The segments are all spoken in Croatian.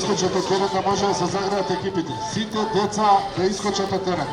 искочат од терен да може да се заграат екипите. Сите деца да искочат од терен.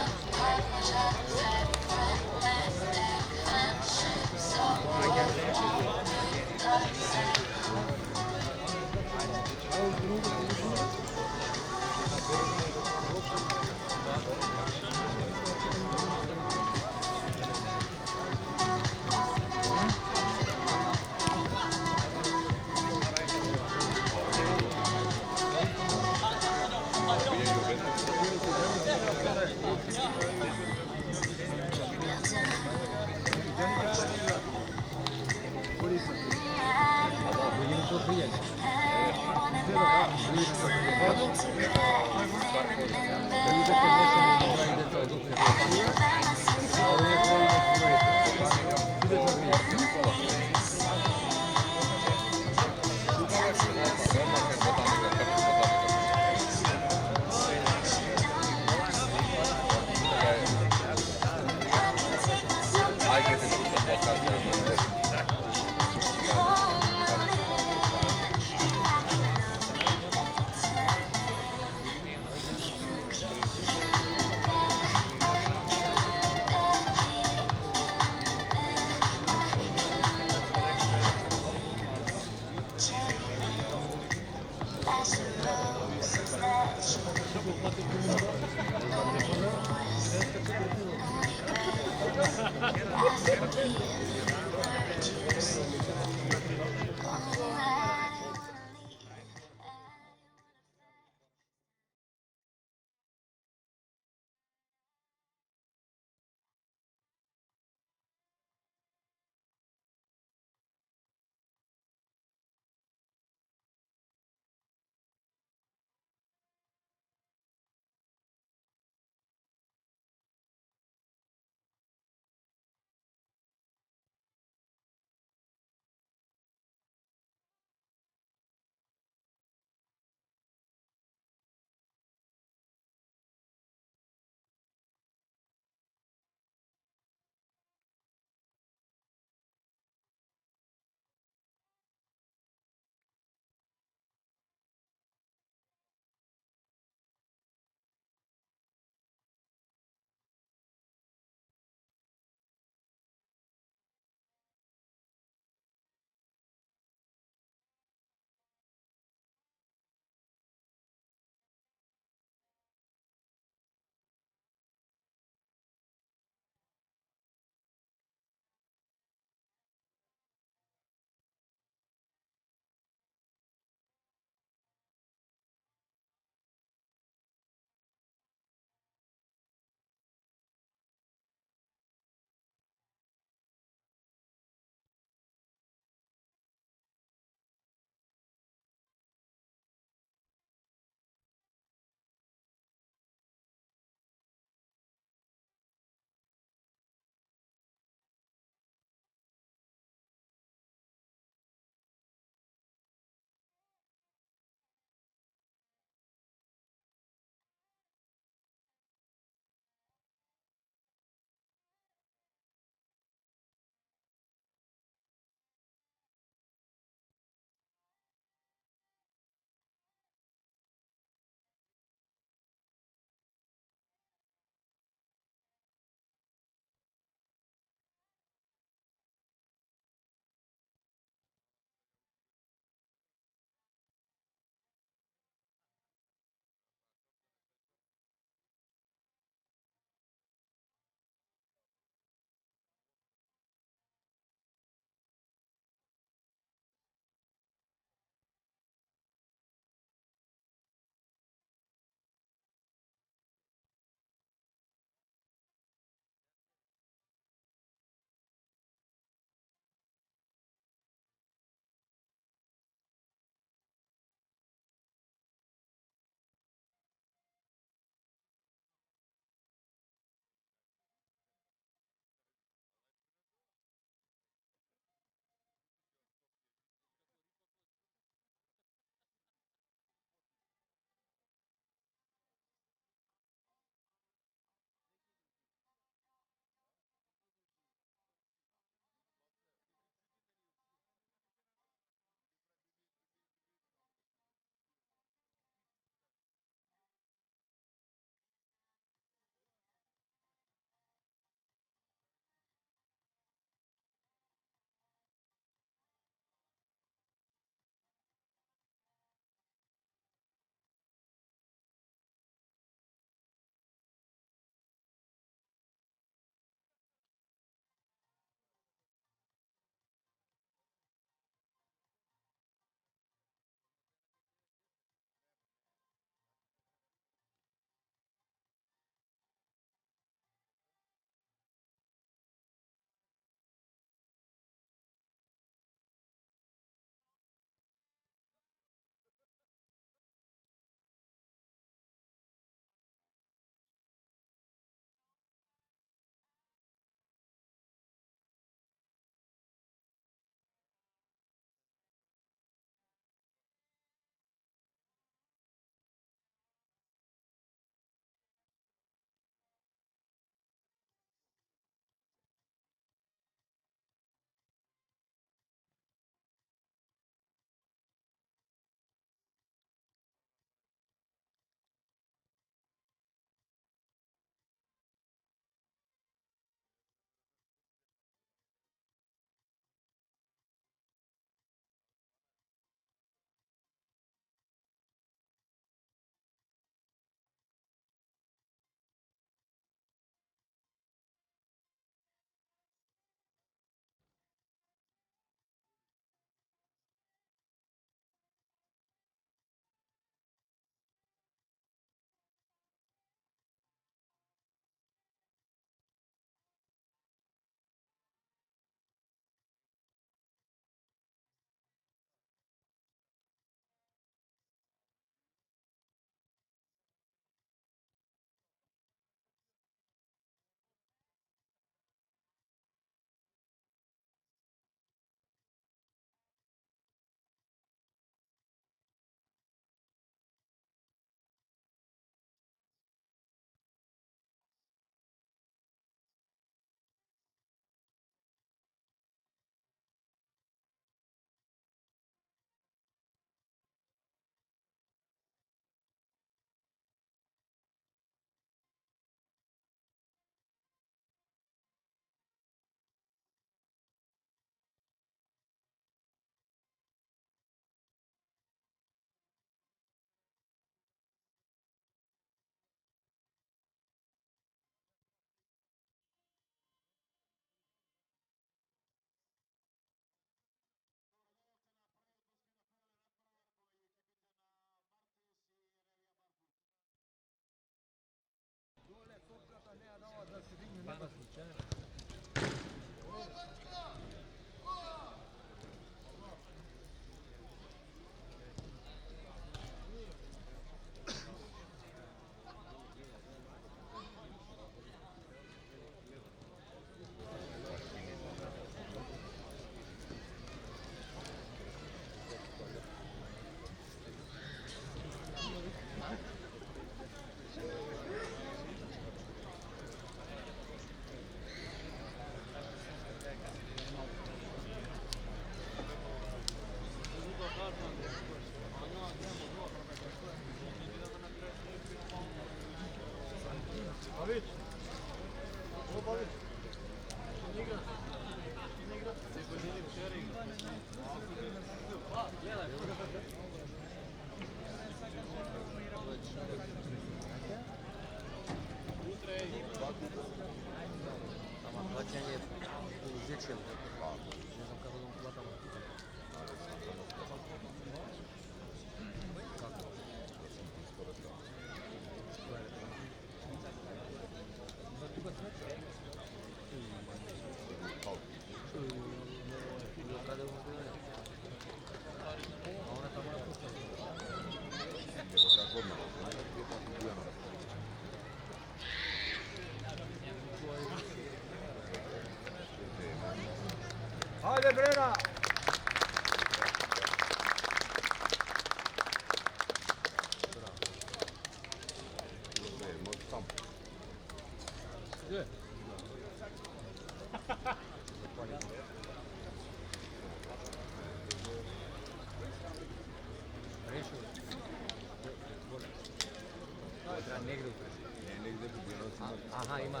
Aha, ima.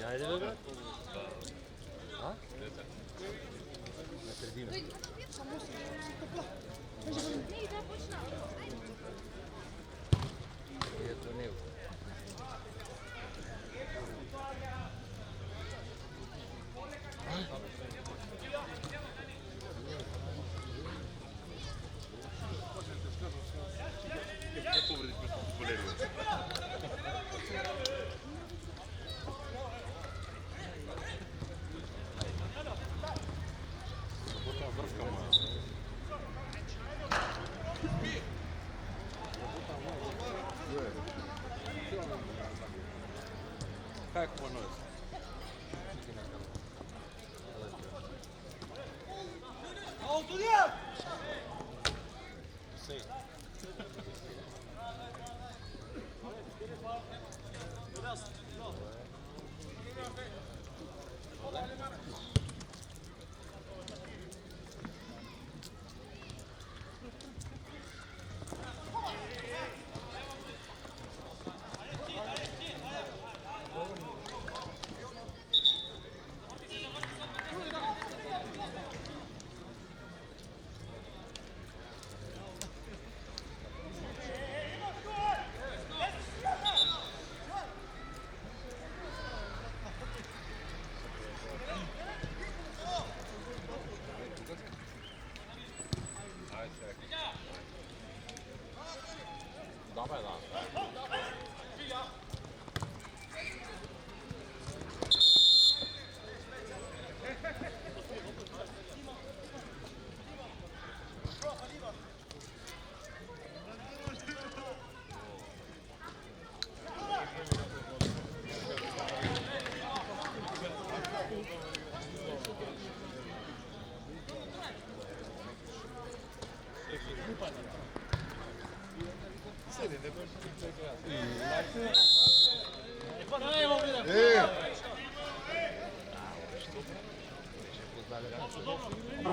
Ajde da. A? Na sredinu. Je to ne. Kako ono je? Dabei da.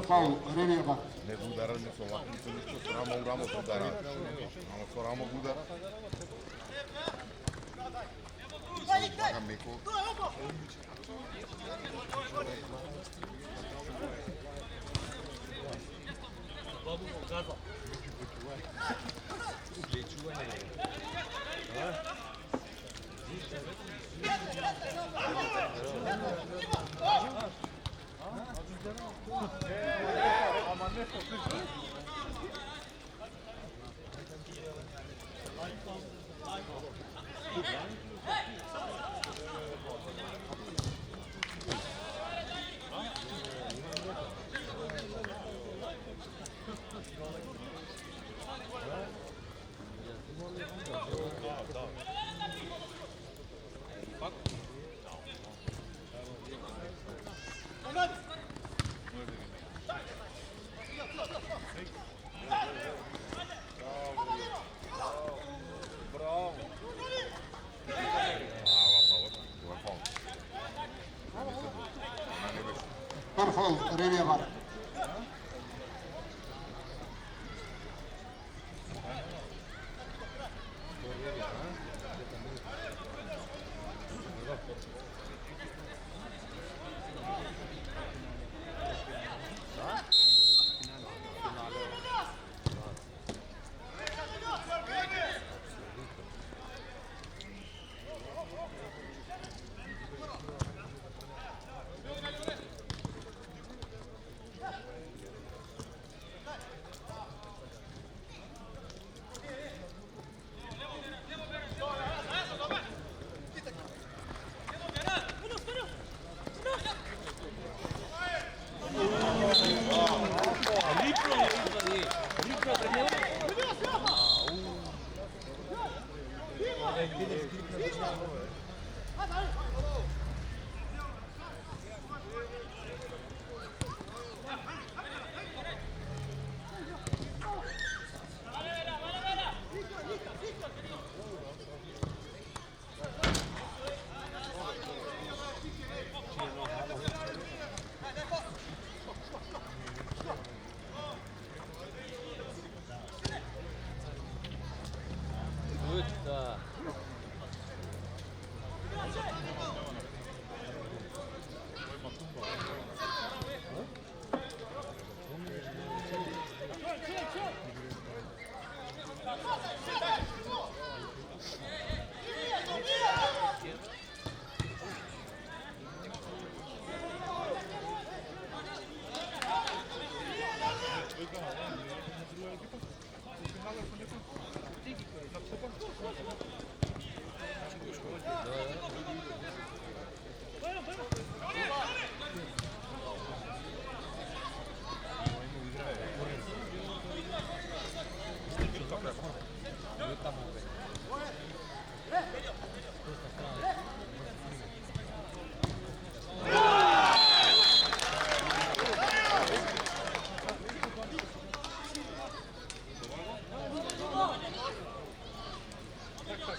Faul, revija bar. Ne bi udarali su ovako, nisu ništa s rama u ramo su udarali. Ама с рама го удара. Бага меко. gol Revija Bar. Puta.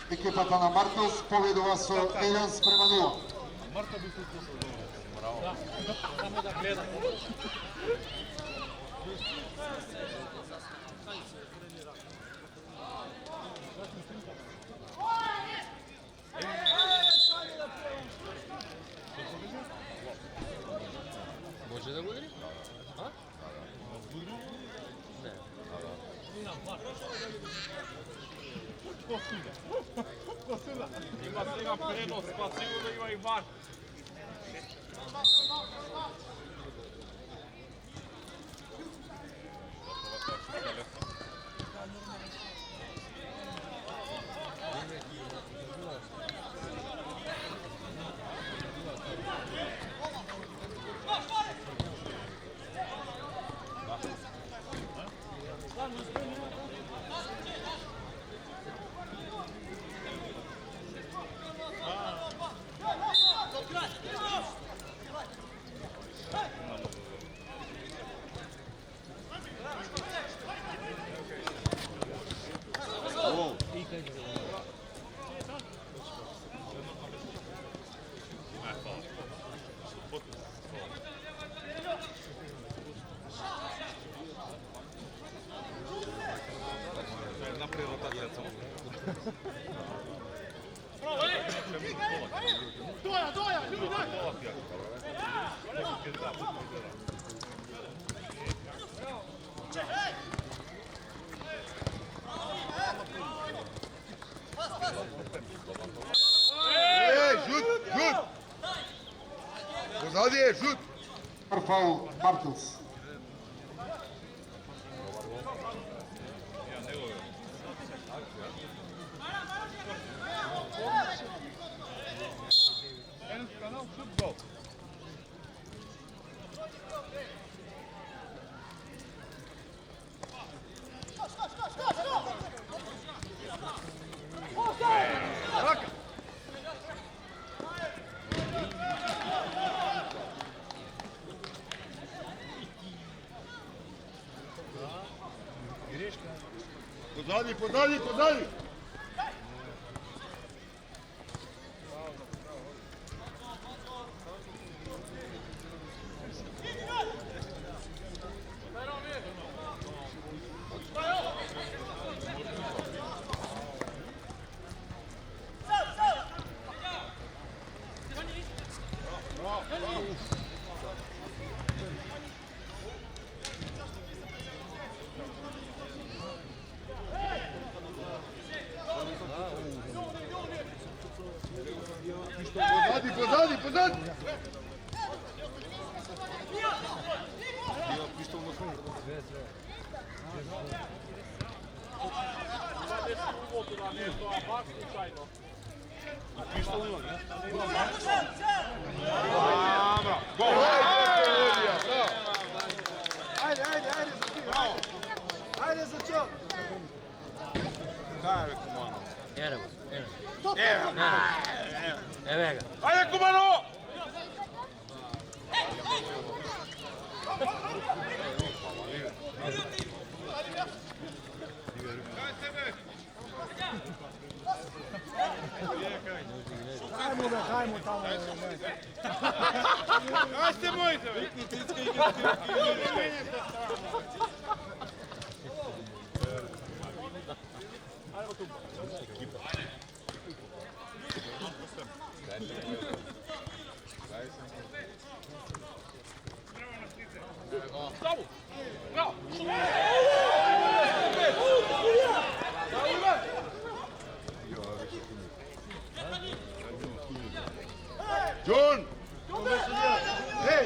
Екипата на Мартелс победува со 1:0. Може да го удри? А? Не. Ima svega prednost, pa sigurno ima i bar. Naprijed rotacija samo. Žut, žut! Pozadije je žut! Faul Martels. Pozadije, pozadije, pozadije! Pozad! Sad je subotu da nešto, a baš slučajno. Dobro! Gol! Ajde, ajde za čop! Daj, Kumano! Evo ga. Ajde, Kumano! Hajmo tamo. Ajde, mojte! John! Hej!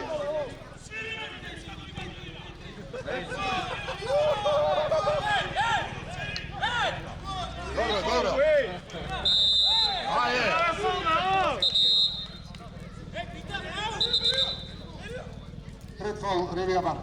Dobro! Ajde! Red foul, revija bar.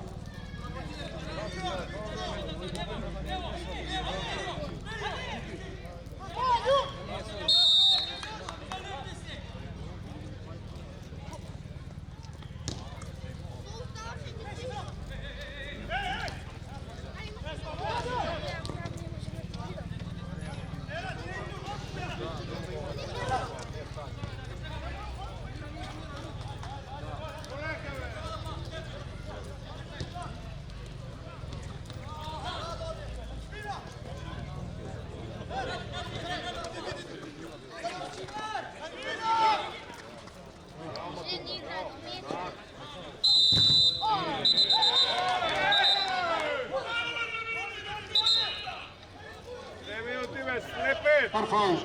Par foul,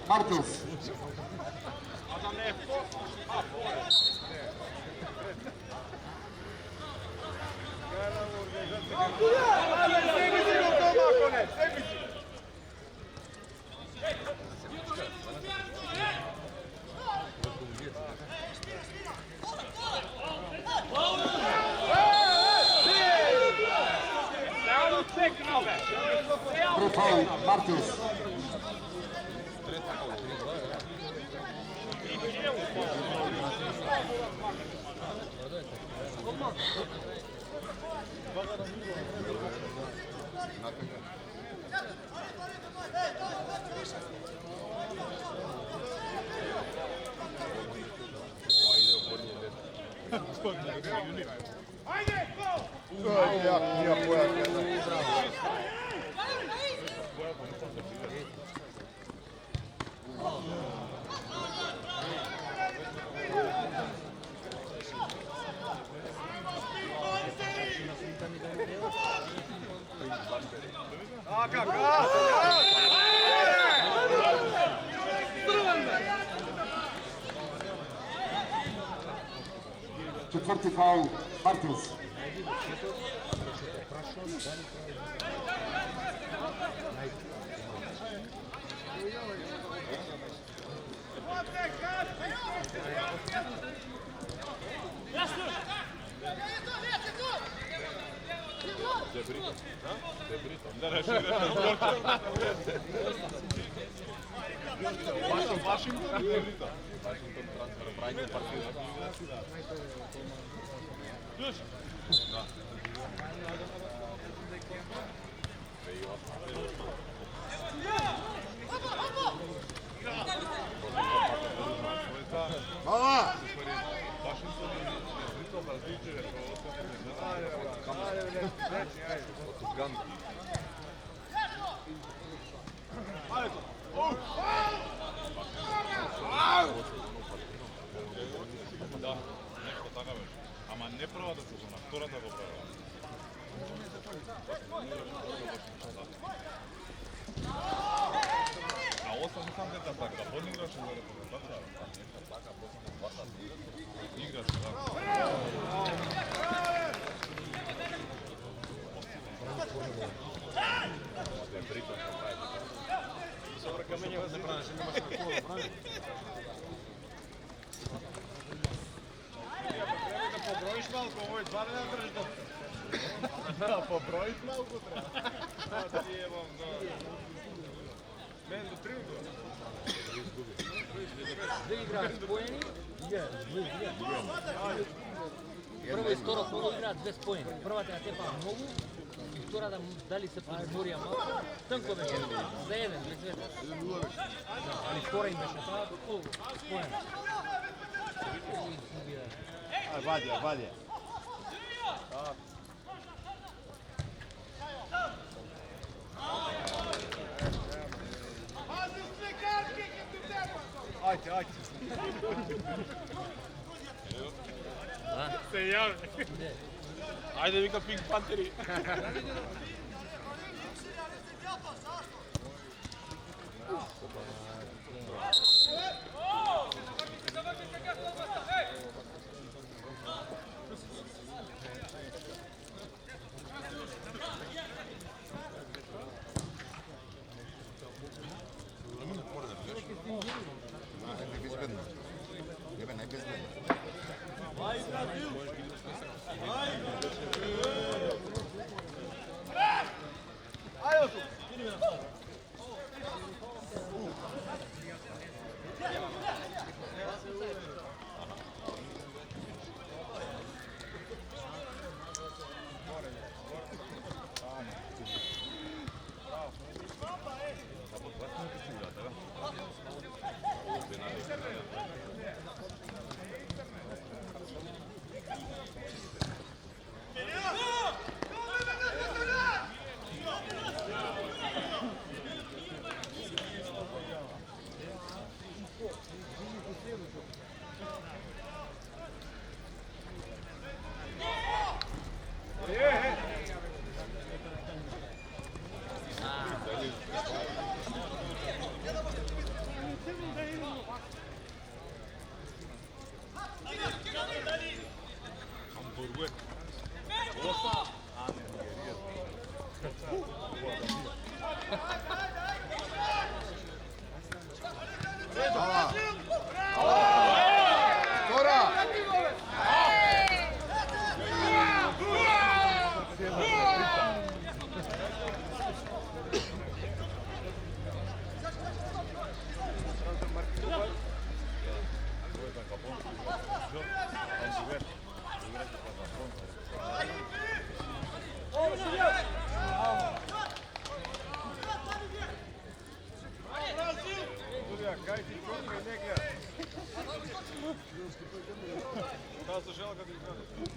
Martins. Red foul, Martins. Nije pojak. Četvrti faul, Martins. Mama! Da, nešto tako već. Ama ne prava da se zna, vtora da go prava. Седета така, да подиграш за репрезентација. Нешто така, после на 2 сати играш, да. Се прикош на тај. Sobre камењева се бранеше, немаш на кола, брани. Треба да поброиш малку, овој 2 дена држи топка. Да, поброиш малку треба. Да ти ебам, да. Мен до 3 го. Две играат споени, прво и второ коло играат две споени. Првата ја тепа многу, и втората дали се подморија малку. Тънко беше, за еден, без вeze. Али втора им беше таа, споена. Вадија. Ајде. Се јави. Ајде вика Пинк Пантери. Безбедно. Ебе, најбезбедно.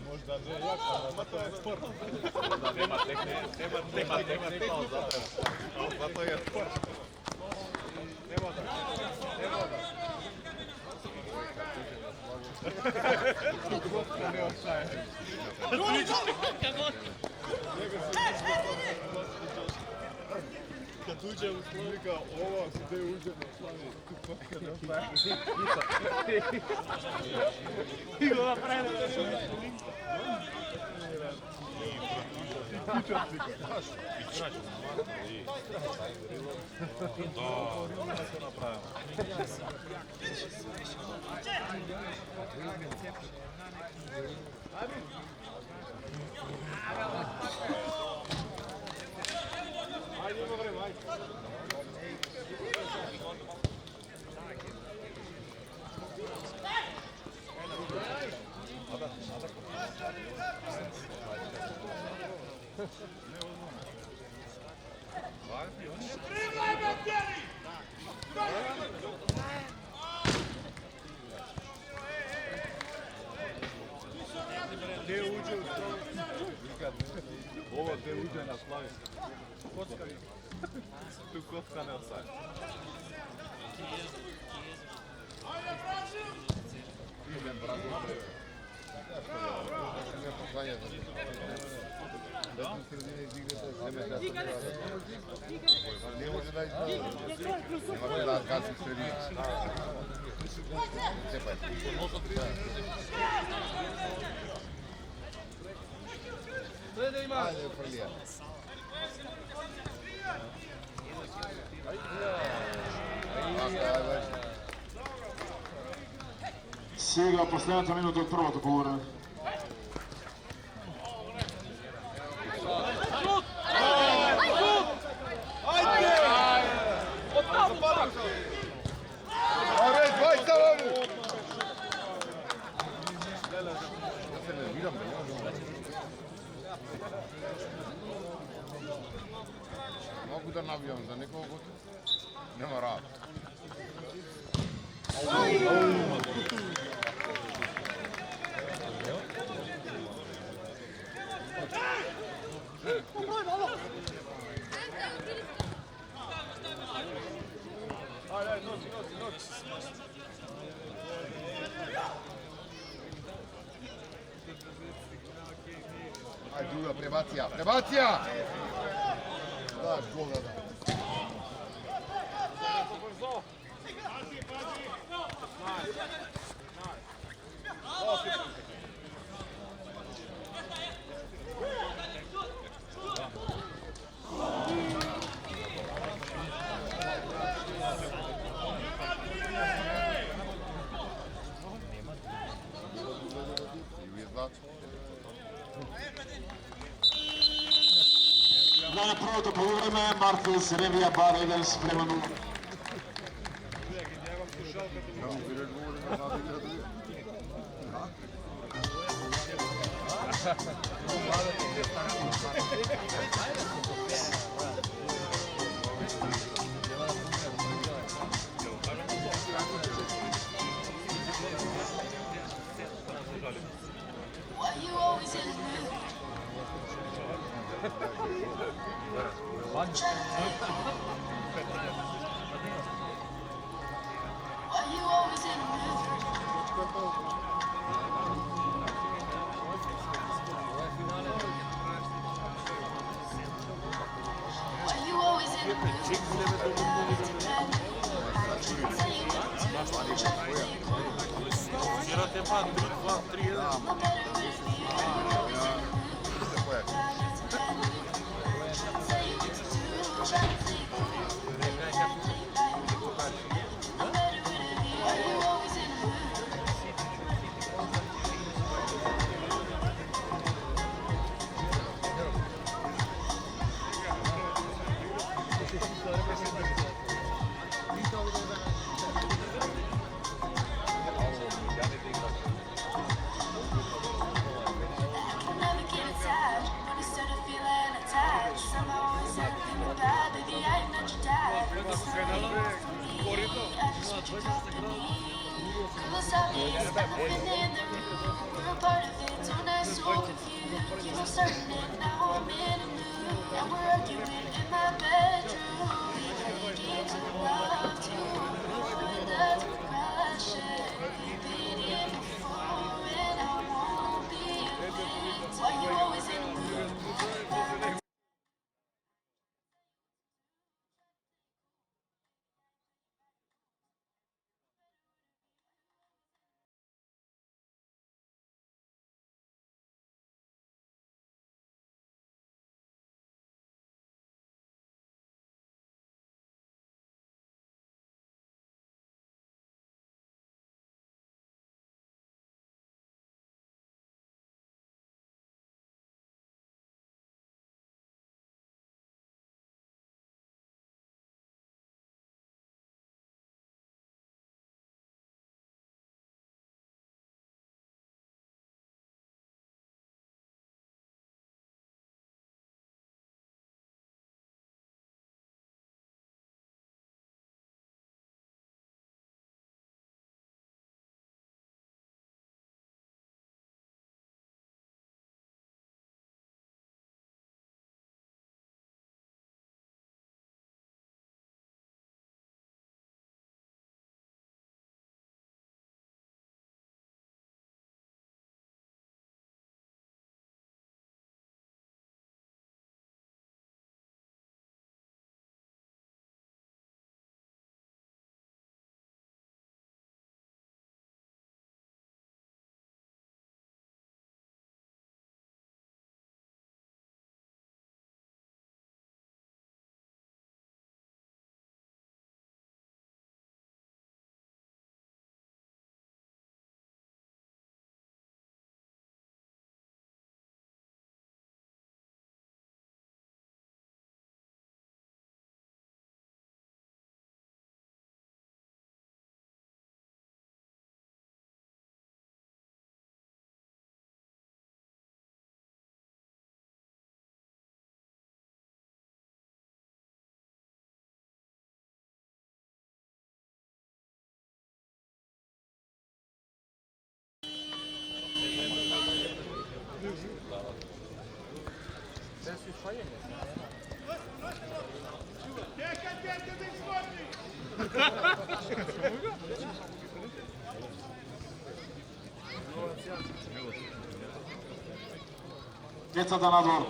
Možda ne jak, ali to je sport. Nema tehnike, zato je sport. Nema da. Kotka ne ostaje. Kad uđe u Slovika, ovo gdje uđe na Slavi, kotka ne ostaje. I go napravi. Ajde, ima vreme, ajde. Gdje uđe u Slavi? Nikad ne. Ovo gdje uđe na Slavi. Kocka je. Tu kocka ne ostaje. Idem Brazil. Не послање за u sredine izigrate, ne može da izgleda. Nema da gasi sredine. Cepaj. Ajde, Frlija. Сега последната минута от първото полувреме. Аре, двайца, бе! Ja se nerviram, da mogu da navijam za nekoga, nema rad. Aj, druga, prebacija, prebacija! Daš gol, da. На първото полувреме Мартинс Ревия Бар 1 спрема 0. Why you always in the mood? Why you always in the mood? Why you always in the mood? Now we're arguing in my bedroom. We need to love to ruin the Djeca da na dvor.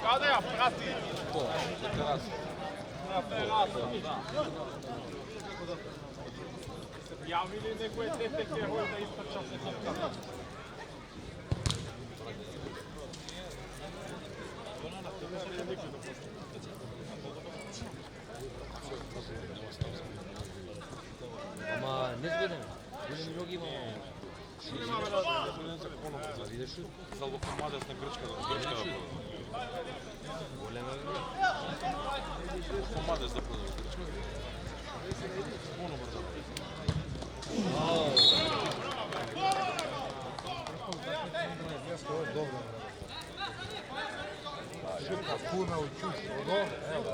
Kada ja pratim? Na terasu. Javili nekoj tete kje hoće da istrča se kopka. Ама не сгоден. Видим други имamo. Видиш ли? За локомадец на Грчка да Голема. Локомадец да продава Грчка. Поно бързо. Puno u čušu, ono? Evo.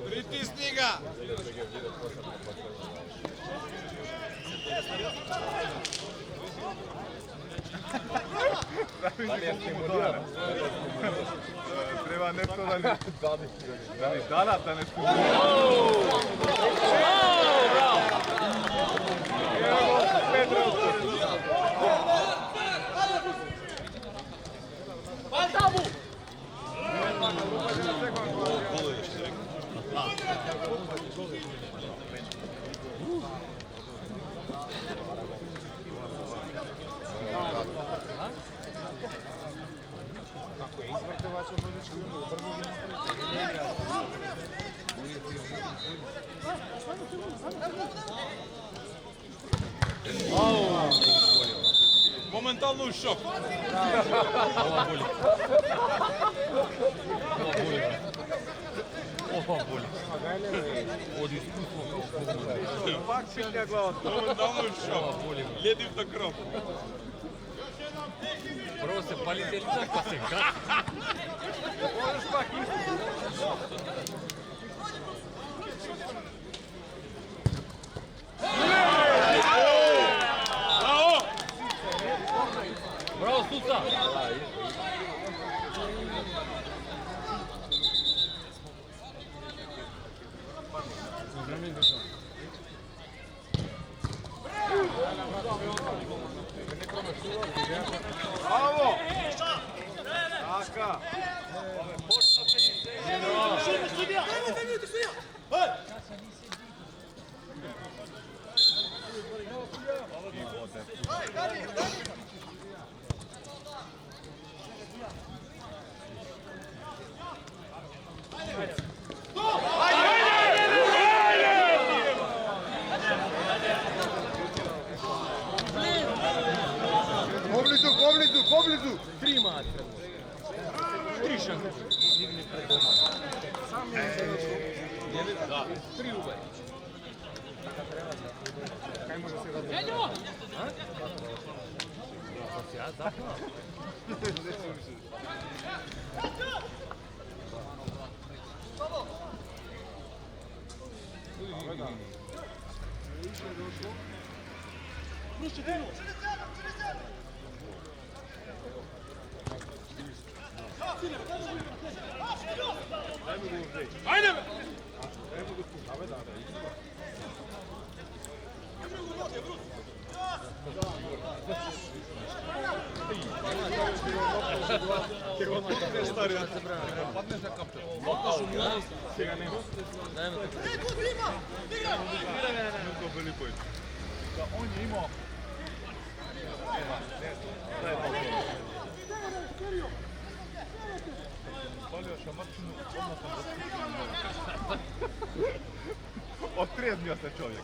Pritisni ga! Treba nešto da ni danata ne skupi. Momentalno u šok. Ова боли. Ова боли. Од искуство. Пак силня глава. Моментално u šok. Lediv na krop. Прво се пали телица, па се гад. Možeš pak isti. Браво, Суца! Bravo! Така. Поблизу! Три имаат пред нас. Три шанси. Нигде пред дома. Сам не да. Три убари. Кај може се да... Едно! А? Па сега запна. Ajmo go uzeti. Ajde! Ajmo go tu. Ajme da. Padne za kapčan. Čega nema. Milko Filipović. On je imao... Palio šamarčinu, odmah sam Otrijeznio se čovjek.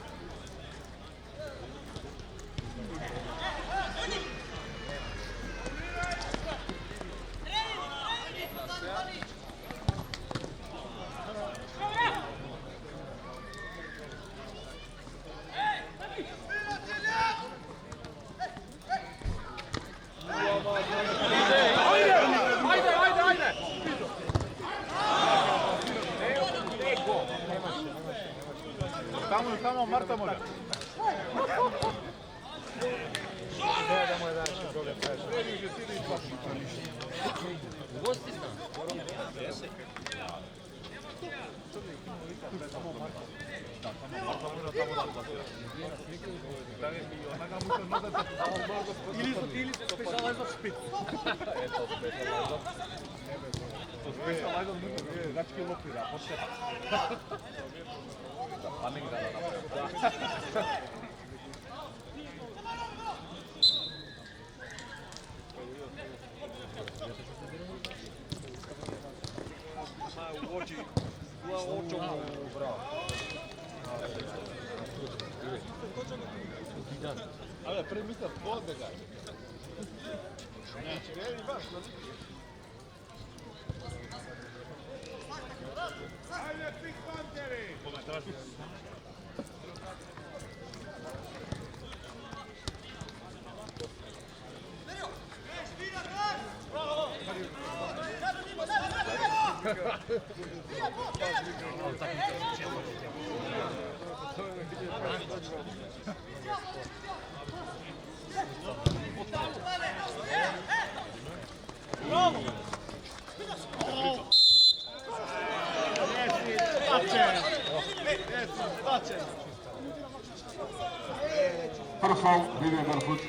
Tamo Marta može. Da mu je danas problem kaže. Gosti sam. Ili su specialized špic. Eto, specialized znački lopira, početa. Pa nek da napravio. U oči, u očom. Bravo. Ale prvi misle podbegaj. Ajde, Pink Pantheri! Prvi faul, Vivian Barfoot.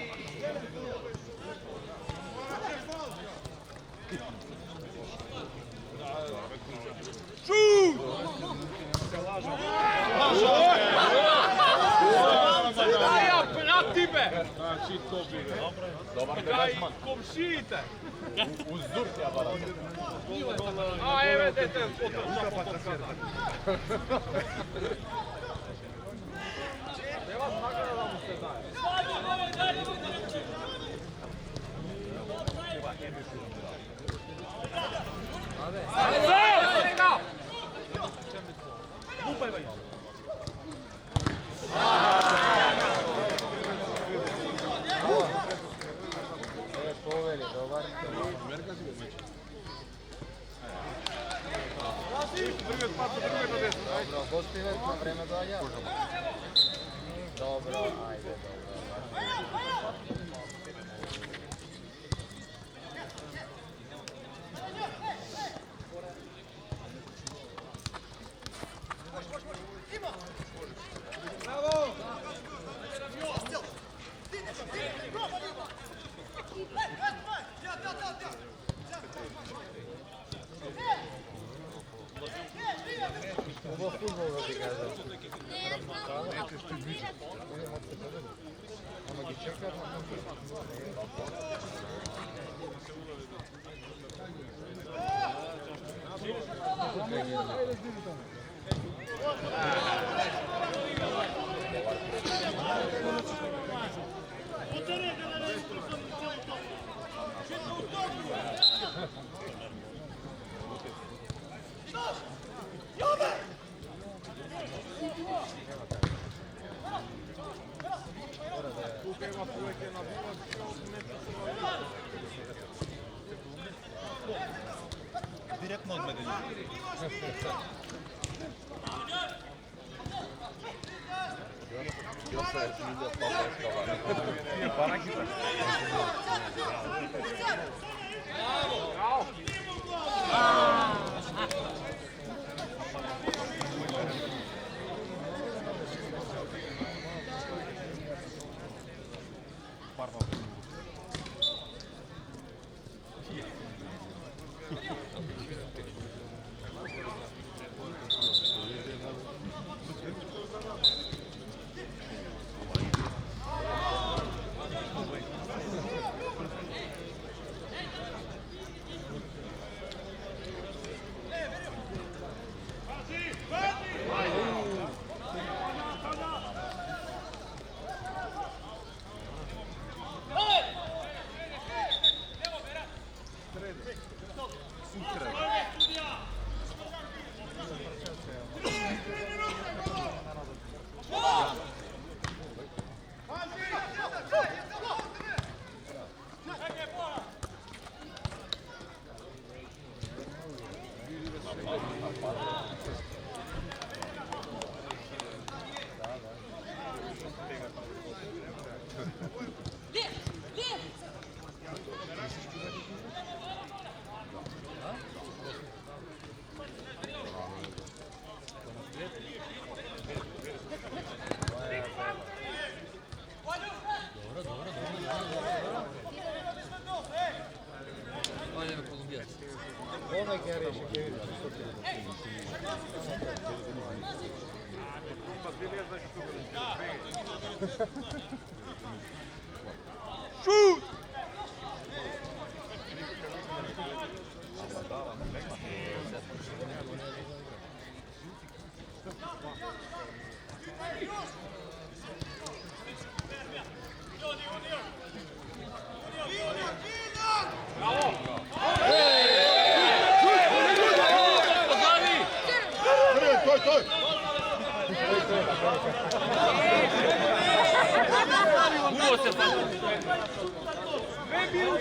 Ja prati me! Znači to bi ga. Dobar Kaj debatman. komšijite! Uz Durtija baran. A evo dete, Nema nagrada da mu se daje. Poveli, dobar. Dobro, gosti već na vreme dođa. Dobro, ajde, dobro. Ovo futbol da ti kažem. Ono gi čeka na Direktno od Medellina.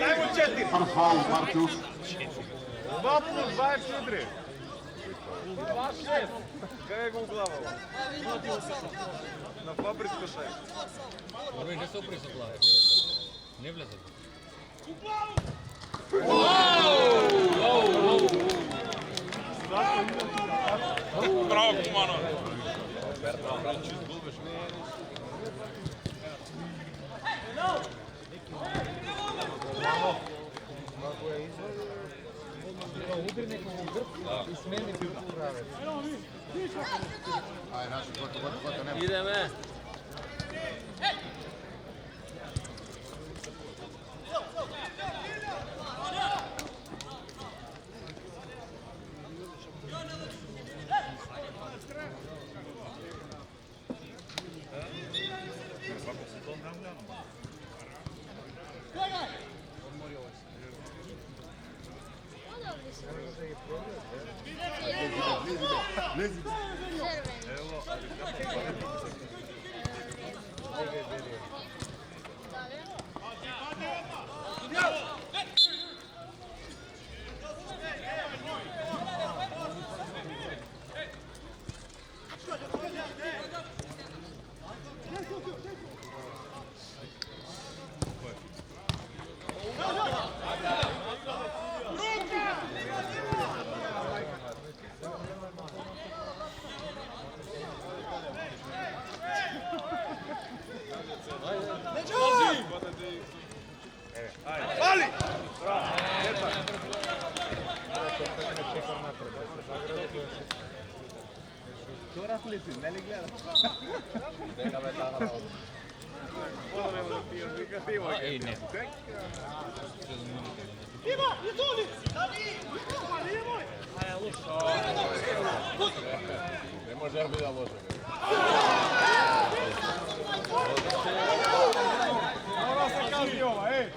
Dajmo 4. Farfal, Markus. 2 plus 2 je 4. 2, 6. Kaj je go v glavo? Na fabričko 6. Moraj že se oprisa glave. Ne vlaza. Bravo, Kumano. Ideme. Pali! Τώρα φλίπει, δεν λέει κλέρα. Δεν može ja biti da lože. Mora se kazni ova, ej!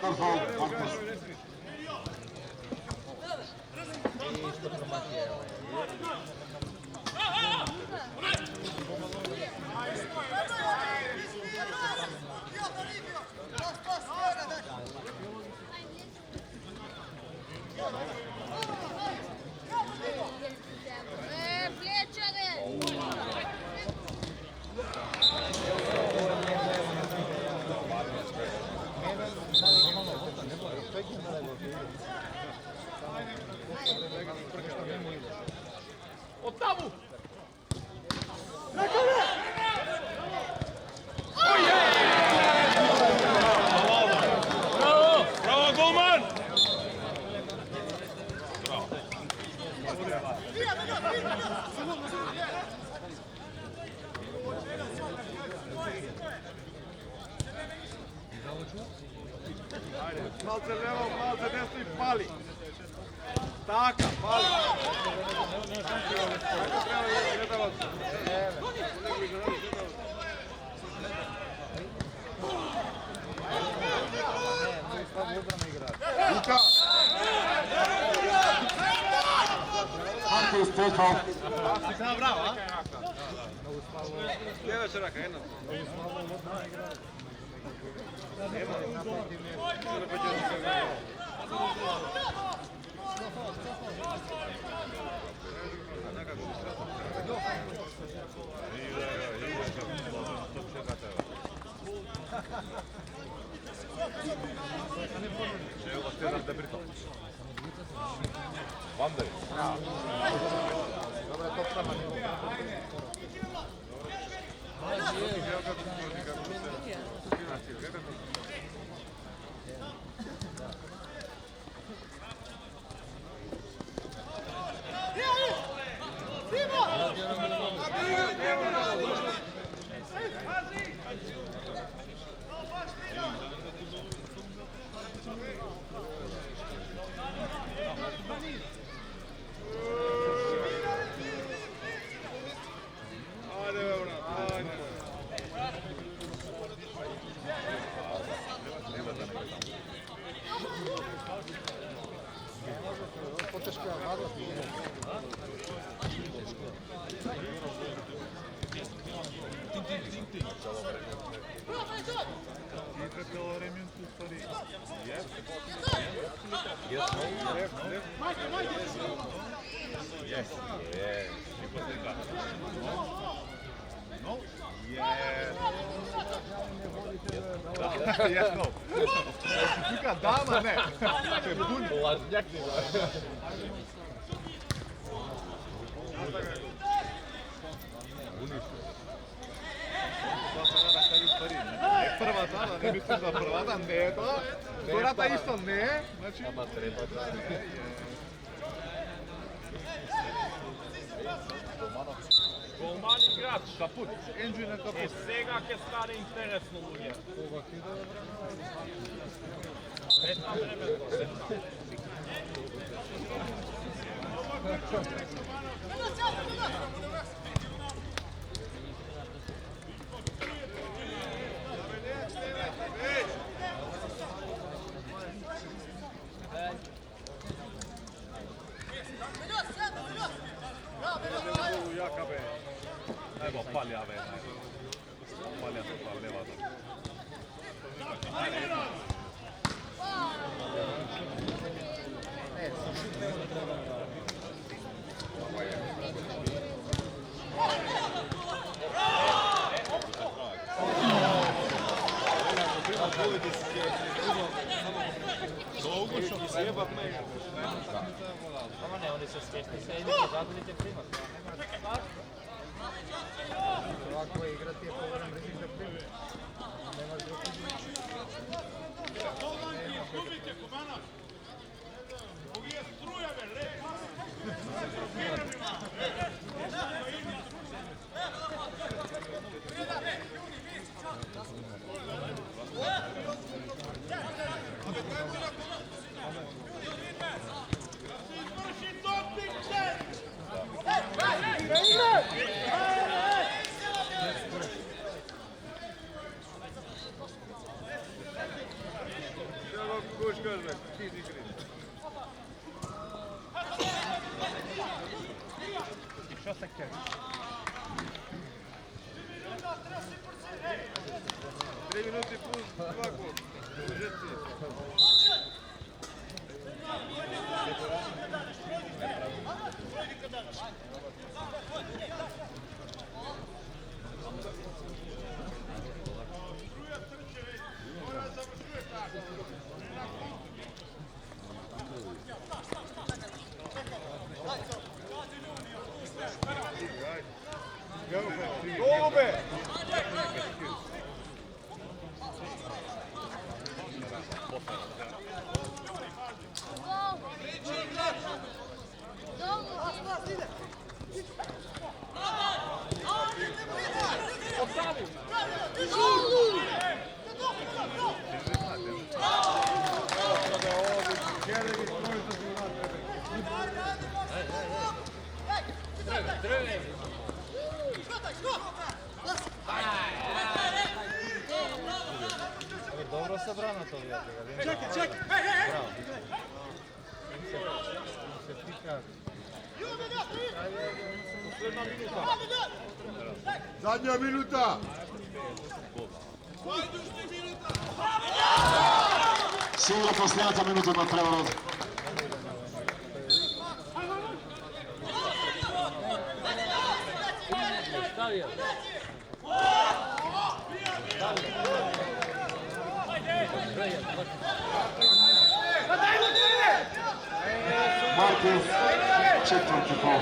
Farfal, Markus. malce levo, malce desno i pali. Taka, pali. Tako treba i gledalac. Luka! Ante istekao. Sada bravo, a? Sljedeća raka, jedna. Evo vas jedan debriton. Vandaj. Dobra, top sama. Yes, no. Tuka dama, ne. To je pun lažnjak. Prva dana, ne mislim da prva dana, ne to. Втората isto ne. Znači... Ама treba da ne. Golman igrač. Kaput. Engine kaput. Сега ќе стане интересно, луѓе. Evo, palja vena. Palja se pa levata. Ама не, они се свjesni se idu po zakonite primati. Ovako igra ti je povoljno brzište primi. Nemaš drugi. Що таке? 3 минути плюс 2 года. Уже ти. Голубе! Zadnja minuta! Sila posljednja minuta na prevorod. Stavio. Markov, četvrti gol.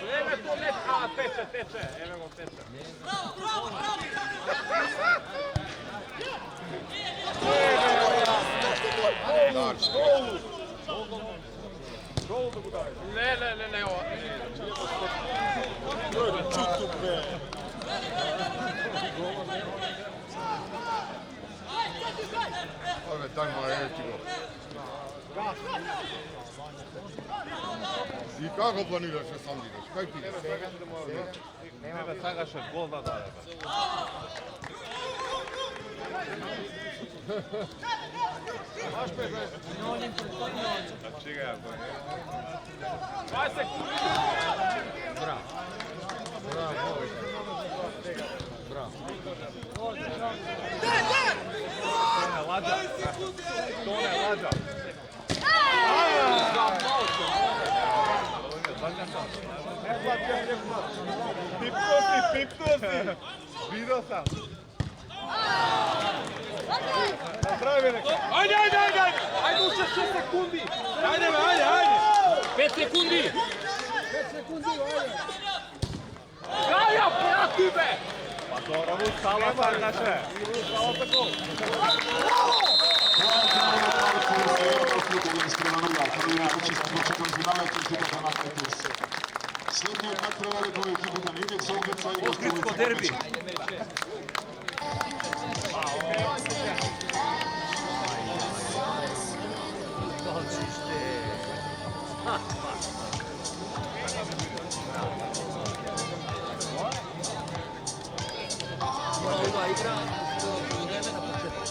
Vreme to ne, a teče, evo teče. Gol da budaj. Ne, ovo. Ove, daj moja ekipo. I kako planiraš da sam ideš? Kaj ti ideš? Nema sagaše gol da daje. Čega ja to ne? 20 sekundi! Bravo. Tone lađa. Pipnuo si! Vidio sam. Napravi neka. Ajde! Ajde u 6 sekundi! Ajde! 5 sekundi! Gaja, prati me! Pa dobro, mu stala sarnaše. Stala tako. Kraj kraja Markov je jedno futbolom sprema nula. Karolina početom finala ekipa Panathinaikos. Slednji je tak prevarik ove ekipe da Nidek Solgica i Ohridsko derbi. Ova igra vremena početka.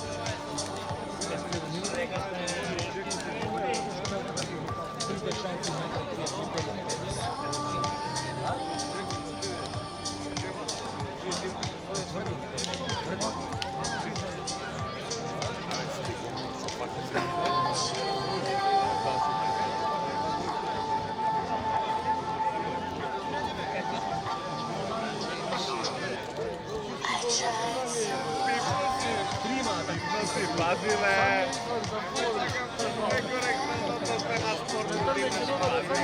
Pazile! Nekorektno to ste na sportu.